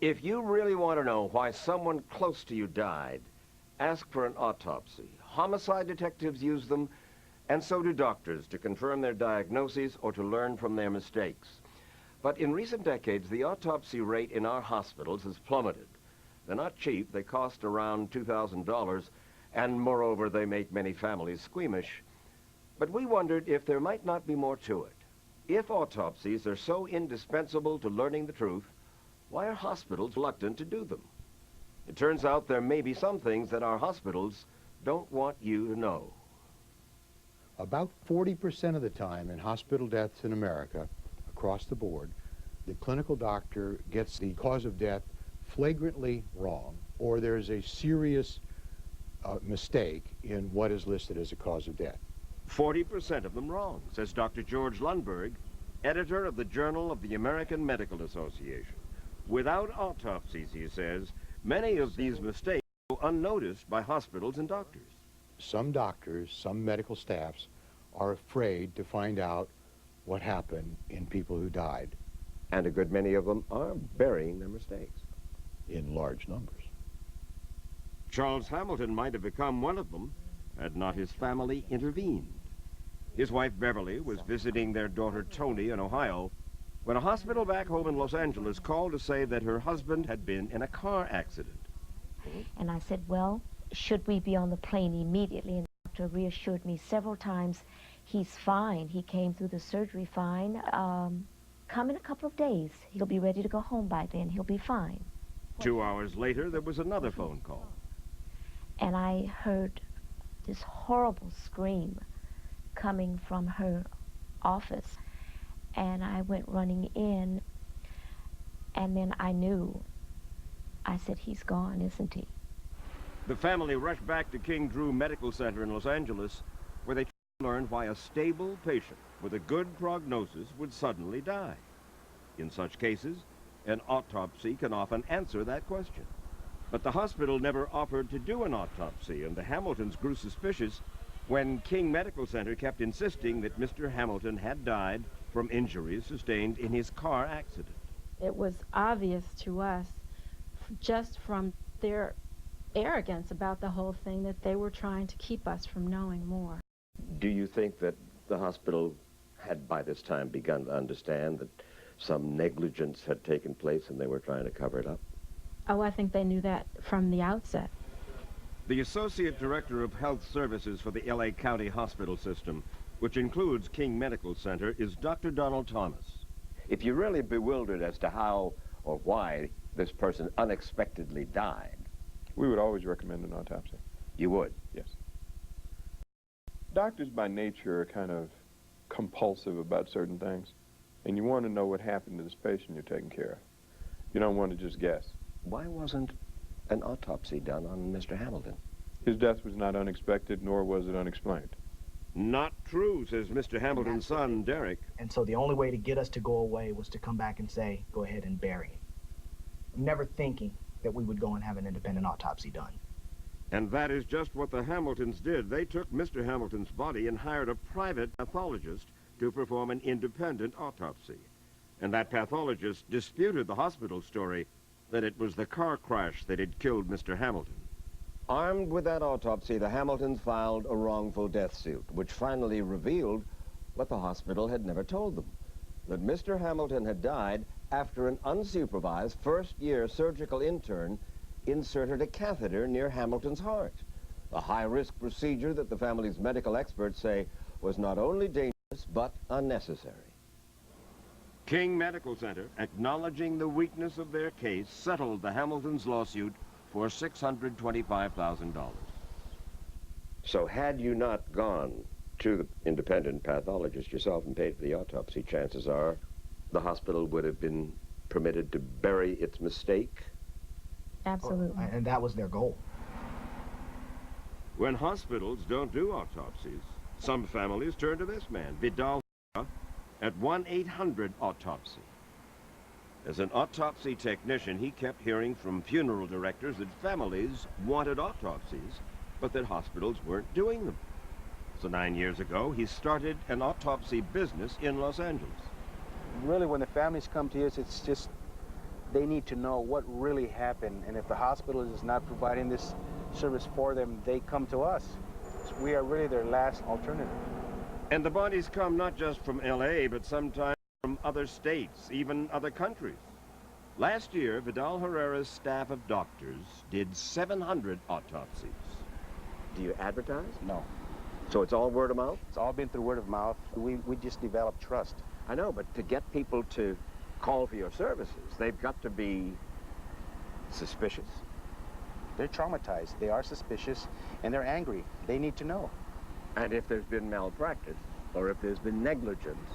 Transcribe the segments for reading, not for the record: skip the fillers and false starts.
If you really want to know why someone close to you died, ask for an autopsy. Homicide detectives use them, and so do doctors, to confirm their diagnoses or to learn from their mistakes. But in recent decades, the autopsy rate in our hospitals has plummeted. They're not cheap. They cost around $2,000, and moreover, they make many families squeamish. But we wondered if there might not be more to it. If autopsies are so indispensable to learning the truth, why are hospitals reluctant to do them? It turns out there may be some things that our hospitals don't want you to know. About 40% of the time in hospital deaths in America, across the board, the clinical doctor gets the cause of death flagrantly wrong, or there's a serious mistake in what is listed as a cause of death. 40% of them wrong, says Dr. George Lundberg, editor of the Journal of the American Medical Association. Without autopsies, he says, many of these mistakes go unnoticed by hospitals and doctors. Some doctors, some medical staffs are afraid to find out what happened in people who died. And a good many of them are burying their mistakes. In large numbers. Charles Hamilton might have become one of them had not his family intervened. His wife Beverly was visiting their daughter Tony in Ohio when a hospital back home in Los Angeles called to say that her husband had been in a car accident. And I said, well, should we be on the plane immediately? And the doctor reassured me several times, he's fine. He came through the surgery fine. Come in a couple of days. He'll be ready to go home by then. He'll be fine. 2 hours later, there was another phone call. And I heard this horrible scream coming from her office. And I went running in, and then I knew. I said, he's gone, isn't he? The family rushed back to King Drew Medical Center in Los Angeles, where they learned why a stable patient with a good prognosis would suddenly die. In such cases, an autopsy can often answer that question. But the hospital never offered to do an autopsy, and the Hamiltons grew suspicious when King Medical Center kept insisting that Mr. Hamilton had died from injuries sustained in his car accident. It was obvious to us, just from their arrogance about the whole thing, that they were trying to keep us from knowing more. Do you think that the hospital had by this time begun to understand that some negligence had taken place and they were trying to cover it up? Oh, I think they knew that from the outset. The Associate Director of Health Services for the LA County Hospital System, which includes King Medical Center, is Dr. Donald Thomas. If you're really bewildered as to how or why this person unexpectedly died, we would always recommend an autopsy. You would? Yes. Doctors by nature are kind of compulsive about certain things, and you want to know what happened to this patient you're taking care of. You don't want to just guess. Why wasn't an autopsy done on Mr. Hamilton? His death was not unexpected, nor was it unexplained. Not true, says Mr. Hamilton's son, Derek. And so the only way to get us to go away was to come back and say, go ahead and bury him. Never thinking that we would go and have an independent autopsy done. And that is just what the Hamiltons did. They took Mr. Hamilton's body and hired a private pathologist to perform an independent autopsy. And that pathologist disputed the hospital story that it was the car crash that had killed Mr. Hamilton. Armed with that autopsy, the Hamiltons filed a wrongful death suit, which finally revealed what the hospital had never told them, that Mr. Hamilton had died after an unsupervised first-year surgical intern inserted a catheter near Hamilton's heart, a high-risk procedure that the family's medical experts say was not only dangerous, but unnecessary. King Medical Center, acknowledging the weakness of their case, settled the Hamiltons' lawsuit for $625,000. So had you not gone to the independent pathologist yourself and paid for the autopsy, chances are the hospital would have been permitted to bury its mistake? Absolutely. And that was their goal. When hospitals don't do autopsies, some families turn to this man, Vidal, at 1-800-AUTOPSY. As an autopsy technician, he kept hearing from funeral directors that families wanted autopsies, but that hospitals weren't doing them. So 9 years ago, he started an autopsy business in Los Angeles. Really, when the families come to us, it's just They need to know what really happened, and if the hospital is not providing this service for them, they come to us. We are really their last alternative. And the bodies come not just from L.A., but sometimes from other states, even other countries. Last year, Vidal Herrera's staff of doctors did 700 autopsies. Do you advertise? No. So it's all word of mouth? It's all been through word of mouth. We just developed trust. I know, but to get people to call for your services, they've got to be suspicious. They're traumatized, they are suspicious, and they're angry. They need to know. And if there's been malpractice, or if there's been negligence,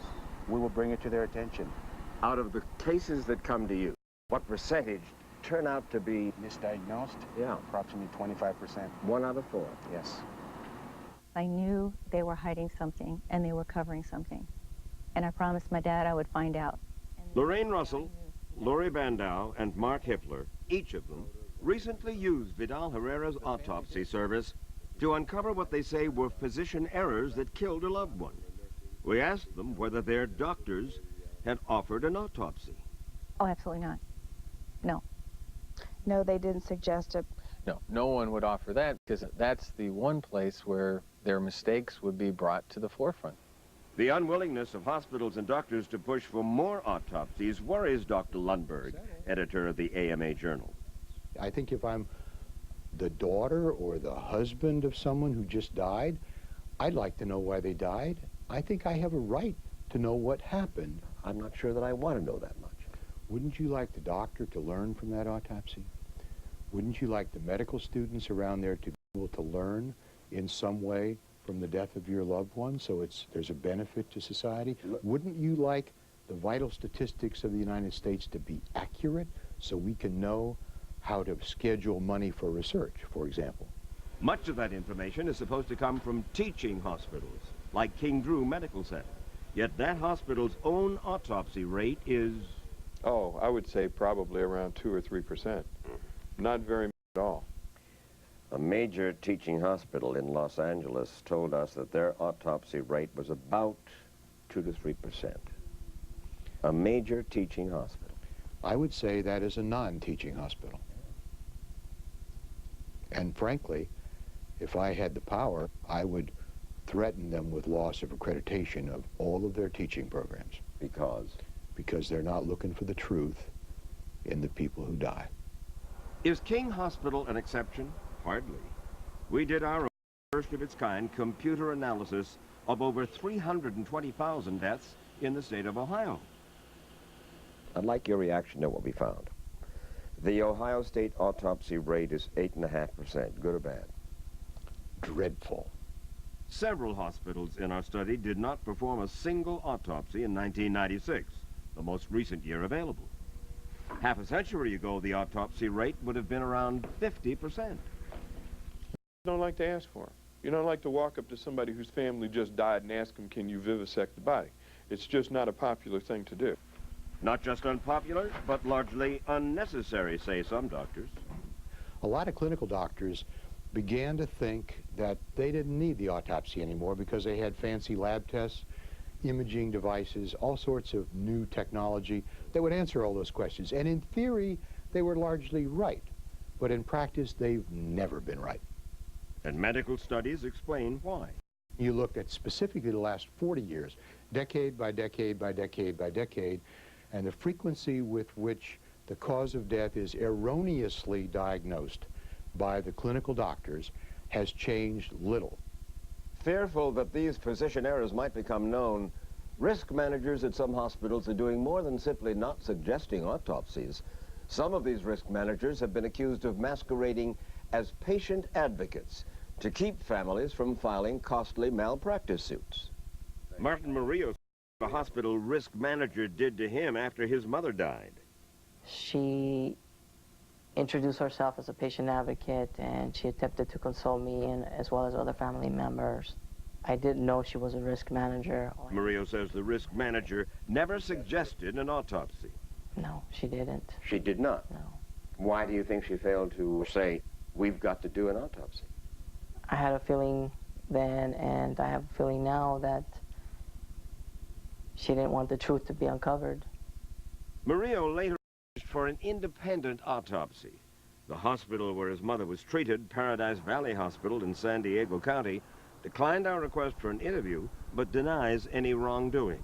We will bring it to their attention. out of the cases that come to you, what percentage turn out to be, Misdiagnosed? yeah, Approximately 25%. 1 out of 4? Yes. I knew they were hiding something and they were covering something. And I promised my dad I would find out. Lorraine Russell, Lori Bandow, and Mark Hippler, each of them, recently used Vidal Herrera's autopsy service to uncover what they say were physician errors that killed a loved one. We asked them whether their doctors had offered an autopsy. Oh, absolutely not. No. No, they didn't suggest it. No, no one would offer that because that's the one place where their mistakes would be brought to the forefront. The unwillingness of hospitals and doctors to push for more autopsies worries Dr. Lundberg, editor of the AMA Journal. I think if I'm the daughter or the husband of someone who just died, I'd like to know why they died. I think I have a right to know what happened. I'm not sure that I want to know that much. Wouldn't you like the doctor to learn from that autopsy? Wouldn't you like the medical students around there to be able to learn in some way from the death of your loved one, so there's a benefit to society? Wouldn't you like the vital statistics of the United States to be accurate so we can know how to schedule money for research, for example? Much of that information is supposed to come from teaching hospitals, like King Drew Medical Center. Yet that hospital's own autopsy rate is... Oh, I would say probably around 2 or 3%. Not very much at all. A major teaching hospital in Los Angeles told us that their autopsy rate was about 2 to 3%. A major teaching hospital. I would say that is a non-teaching hospital. And frankly, if I had the power, I would threaten them with loss of accreditation of all of their teaching programs. Because? Because they're not looking for the truth in the people who die. Is King Hospital an exception? Hardly. We did our own first of its kind computer analysis of over 320,000 deaths in the state of Ohio. I'd like your reaction to what we found. The Ohio State autopsy rate is 8.5%. Good or bad? Dreadful. Several hospitals in our study did not perform a single autopsy in 1996, the most recent year available. Half a century ago, the autopsy rate would have been around 50%. You don't like to ask for them. You don't like to walk up to somebody whose family just died and ask them, can you vivisect the body? It's just not a popular thing to do. Not just unpopular, but largely unnecessary, say some doctors. A lot of clinical doctors began to think that they didn't need the autopsy anymore because they had fancy lab tests, imaging devices, all sorts of new technology that would answer all those questions. And in theory, they were largely right. But in practice, they've never been right. And medical studies explain why. You look at specifically the last 40 years, decade by decade by decade by decade, and the frequency with which the cause of death is erroneously diagnosed by the clinical doctors has changed little. Fearful that these physician errors might become known, risk managers at some hospitals are doing more than simply not suggesting autopsies. Some of these risk managers have been accused of masquerading as patient advocates to keep families from filing costly malpractice suits. Martin Murillo, the hospital risk manager, did to him after his mother died. She introduced herself as a patient advocate, and she attempted to console me and as well as other family members. I didn't know she was a risk manager. Murillo says the risk manager never suggested an autopsy. No, she didn't. She did not? No. Why do you think she failed to say, we've got to do an autopsy? I had a feeling then, and I have a feeling now, that she didn't want the truth to be uncovered. Murillo later for an independent autopsy. The hospital where his mother was treated, Paradise Valley Hospital in San Diego County, declined our request for an interview, but denies any wrongdoing.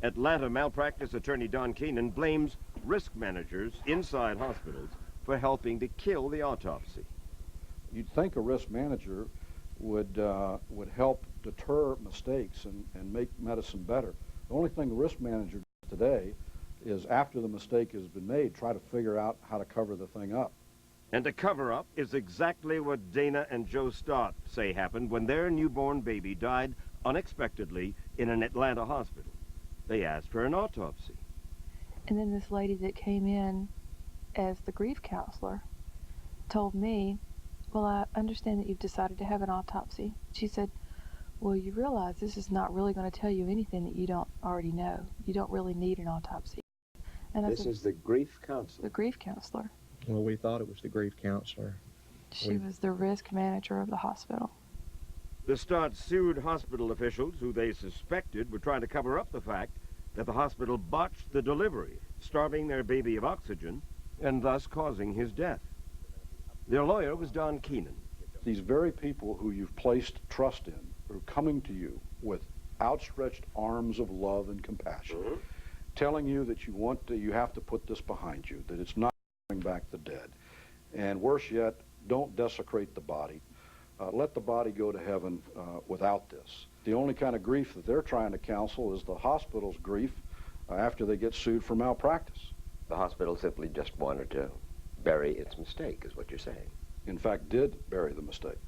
Atlanta malpractice attorney Don Keenan blames risk managers inside hospitals for helping to kill the autopsy. You'd think a risk manager would help deter mistakes and make medicine better. The only thing a risk manager does today is, after the mistake has been made, try to figure out how to cover the thing up. And to cover up is exactly what Dana and Joe Stott say happened when their newborn baby died unexpectedly in an Atlanta hospital. They asked for an autopsy. And then this lady that came in as the grief counselor told me, well, I understand that you've decided to have an autopsy. She said, well, you realize this is not really going to tell you anything that you don't already know. You don't really need an autopsy. And this is the grief counselor? The grief counselor. Well, we thought it was the grief counselor. She was the risk manager of the hospital. The Stott sued hospital officials who they suspected were trying to cover up the fact that the hospital botched the delivery, starving their baby of oxygen and thus causing his death. Their lawyer was Don Keenan. These very people who you've placed trust in are coming to you with outstretched arms of love and compassion, telling you that you have to put this behind you, that it's not bring back the dead. And worse yet, don't desecrate the body. Let the body go to heaven without this. The only kind of grief that they're trying to counsel is the hospital's grief after they get sued for malpractice. The hospital simply just wanted to bury its mistake, is what you're saying. In fact, did bury the mistake.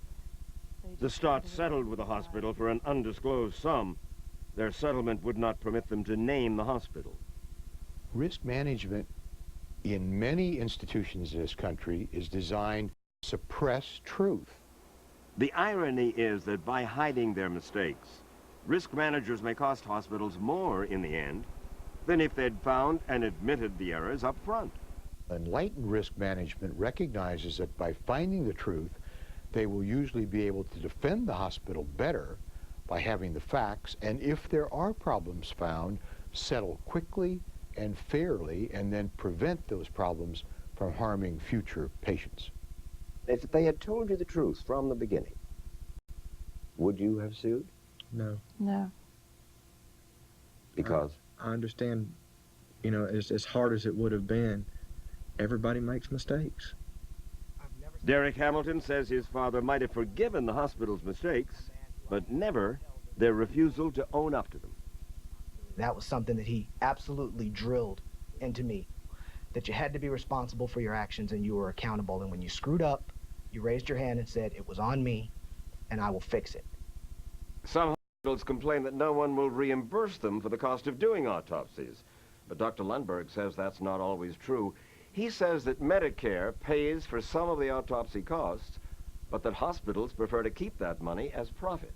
The Stott settled with the hospital for an undisclosed sum. Their settlement would not permit them to name the hospital. Risk management in many institutions in this country is designed to suppress truth. The irony is that by hiding their mistakes, risk managers may cost hospitals more in the end than if they'd found and admitted the errors up front. Enlightened risk management recognizes that by finding the truth, they will usually be able to defend the hospital better by having the facts, and if there are problems found, settle quickly and fairly, and then prevent those problems from harming future patients. If they had told you the truth from the beginning, would you have sued? No. No. Because? I understand, you know, as hard as it would have been, everybody makes mistakes. Derek Hamilton says his father might have forgiven the hospital's mistakes, but never their refusal to own up to them. That was something that he absolutely drilled into me, that you had to be responsible for your actions and you were accountable. And when you screwed up, you raised your hand and said, it was on me and I will fix it. Some hospitals complain that no one will reimburse them for the cost of doing autopsies. But Dr. Lundberg says that's not always true. He says that Medicare pays for some of the autopsy costs, but that hospitals prefer to keep that money as profit.